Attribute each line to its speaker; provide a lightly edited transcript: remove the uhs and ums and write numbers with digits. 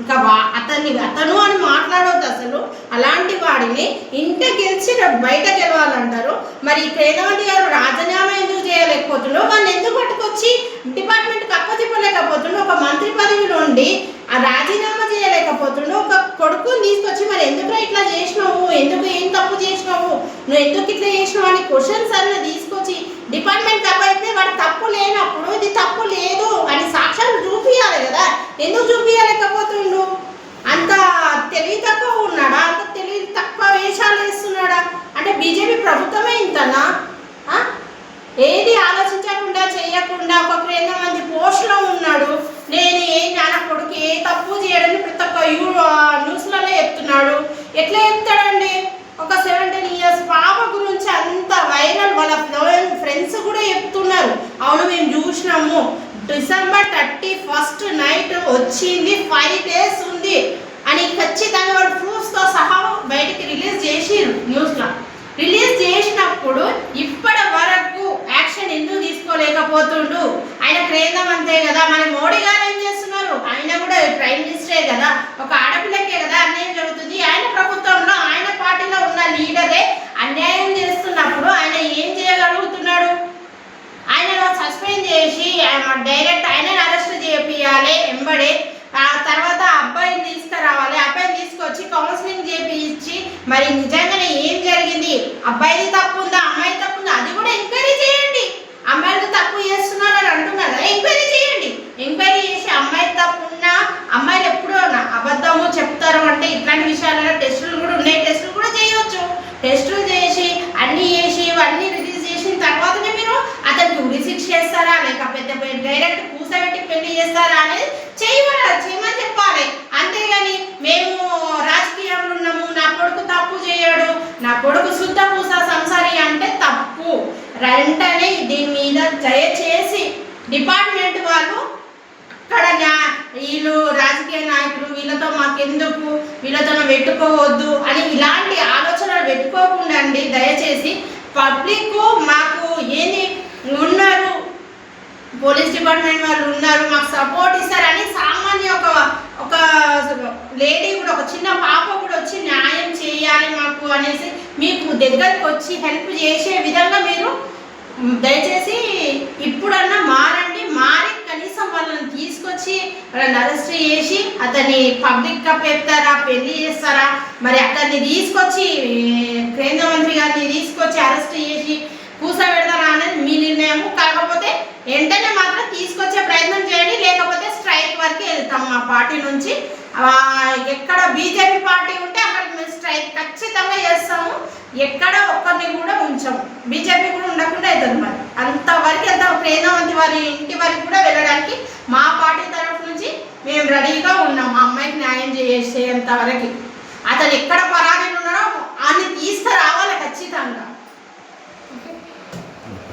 Speaker 1: ఇక అతను అని మాట్లాడవద్దు అసలు. అలాంటి వాడిని ఇంట గెలిచి బయట గెలవాలంటారు. మరి రేవంత్ గారు రాజీనామా ఎందుకు చేయలేకపోతుండో, వాడిని ఎందుకు పట్టుకొచ్చి డిపార్ట్మెంట్కి అప్పచెప్పలేకపోతుండో, ఒక మంత్రి పదవిలో ఉండి ఆ రాజీనామా చేయలేకపోతుండో, ఒక కొడుకుని తీసుకొచ్చి మరి ఎందుకు ఇట్లా చేసినావు, ఎందుకు ఏం తప్పు చేసినావు, నువ్వు ఎందుకు ఇట్లా చేసినావు అని క్వశ్చన్స్ అన్న తీసుకొచ్చి డిపార్ట్మెంట్ అప్పయితే వాడు తప్పు లేనప్పుడు ఇది తప్పు లేదు అని సాక్ష్యాలు చూపించాలి కదా. ఎందుకు చూపించలేకపోతుండు? అంత తెలివి తక్కువ ఉన్నాడా? అంత తెలివి తక్కువ వేషాలు వేస్తున్నాడా? అంటే బీజేపీ ప్రభుత్వమే ఇంతనా? ఏది ఆలోచించకుండా చేయకుండా ఒక 200 మంది పోస్టులో ఉన్నాడు. నేను నాన్న కొడుకు ఏ తప్పు చేయడని ప్రతి ఒక్క న్యూస్లలో చెప్తున్నాడు. ఎట్లా చెప్తాడండి? ఒక 17 ఇయర్స్ పాప గురించి అంత వైరల్, వాళ్ళ ఫ్రెండ్స్ కూడా చెప్తున్నారు, అవును మేము చూసినాము, December 31st నైట్ వచ్చింది, 5 days ఉంది అని ఖచ్చితంగా వాడు ప్రూఫ్స్తో సహా బయటికి రిలీజ్ చేసిరు. న్యూస్లో రిలీజ్ చేసినప్పుడు ఇప్పటి వరకు యాక్షన్ ఎందుకు తీసుకోలేకపోతుండు? ఆయన కేంద్రం అంతే కదా. మన మోడీ గారు ఏం చేస్తున్నారు? ఆయన కూడా ప్రైమ్ మినిస్టరే కదా, ఒక ఆడపిల్లకే కదా అన్యాయం జరుగుతుంది. ఆయన ప్రభుత్వంలో ఆయన పార్టీలో ఉన్న లీడరే అన్యాయం చేస్తున్నప్పుడు ఆయన ఏం చేయగలుగుతున్నాడు? ఆయన సస్పెండ్ చేసి డైరెక్ట్ ఆయనని అరెస్ట్ చేయాలి ఎంబడే. ఆ తర్వాత అబ్బాయిని తీసుకురావాలి, అబ్బాయిని తీసుకొచ్చి కౌన్సిలింగ్ చేయించి మరి నిజంగానే ఏం జరిగింది, అబ్బాయిది తప్పు ఉందా అమ్మాయి తప్పు ఉందా అది కూడా ఎంక్వైరీ చేయండి. అమ్మాయిలు తప్పు చేస్తున్నారు అని అంటున్నారు కదా, ఎంక్వైరీ చేయండి. ఎంక్వైరీ చేసి అమ్మాయి తప్పు ఉన్నా, అమ్మాయిలు ఎప్పుడూ అబద్ధము చెప్తారు అంటే ఇట్లాంటి విషయాలలో టెస్టులు కూడా ఉన్నాయి, టెస్టులు కూడా చేయవచ్చు. టెస్టులు చేసి అన్నీ చేసి ఇవన్నీ రిలీజ్ చేసిన తర్వాతనే మీరు అతనికి ఉరిశిక్ష చేస్తారా లేకపోతే డైరెక్ట్ కూసబెట్టి పెళ్లి చేస్తారా అనేది చేయమని చెప్పాలి. అంతేగాని మేము రాజకీయంలో ఉన్నాము, నా కొడుకు తప్పు చేయడు, నా కొడుకు శుద్ధ పూస సంసారి అంటే తప్పు. వెంటనే దీని మీద దయచేసి డిపార్ట్మెంట్ వాళ్ళు అక్కడ వీళ్ళు రాజకీయ నాయకులు వీళ్ళతో మాకెందుకు, వీళ్ళతో పెట్టుకోవద్దు అని ఇలాంటి ఆలోచనలు పెట్టుకోకుండా అండి దయచేసి పబ్లిక్ మాకు ఏంది ఉన్నారు, పోలీస్ డిపార్ట్మెంట్ వాళ్ళు ఉన్నారు, మాకు సపోర్ట్ ఇస్తారని సామాన్య ఒక లేడీ కూడా, ఒక చిన్న పాప కూడా వచ్చి న్యాయం చేయాలి మాకు అనేసి మీకు దగ్గరకు వచ్చి హెల్ప్ చేసే విధంగా మీరు దయచేసి ఇప్పుడన్నా మారండి. మారి కనీసం వాళ్ళని తీసుకొచ్చి వాళ్ళని అరెస్ట్ చేసి అతన్ని పబ్లిక్ కప్పెడతారా, పెళ్లి చేస్తారా, మరి అతన్ని తీసుకొచ్చి కేంద్ర మంత్రి గారిని తీసుకొచ్చి అరెస్ట్ చేసి కూర్చోబెడతారా అనేది మీ నిర్ణయం. కాకపోతే వెంటనే మాత్రం తీసుకొచ్చే ప్రయత్నం చేయండి, లేకపోతే స్ట్రైక్ వరకు వెళ్తాం మా పార్టీ నుంచి. ఎక్కడ బీజేపీ పార్టీ ఉంటే అక్కడికి మేము స్ట్రైక్ ఖచ్చితంగా చేస్తాము. ఎక్కడ ఒక్కరిని కూడా ఉంచాము, బీజేపీ కూడా ఉండకుండా అవుతుంది. మరి అంతవరకు వెళ్తాం. ప్రేమవంతి వారి ఇంటి వరకు కూడా వెళ్ళడానికి మా పార్టీ తరఫు నుంచి మేము రెడీగా ఉన్నాం. మా అమ్మాయికి న్యాయం చేసేంత వరకు. అతను ఎక్కడ పరారీలు ఉన్నారో అన్ని తీసుకురావాలి ఖచ్చితంగా.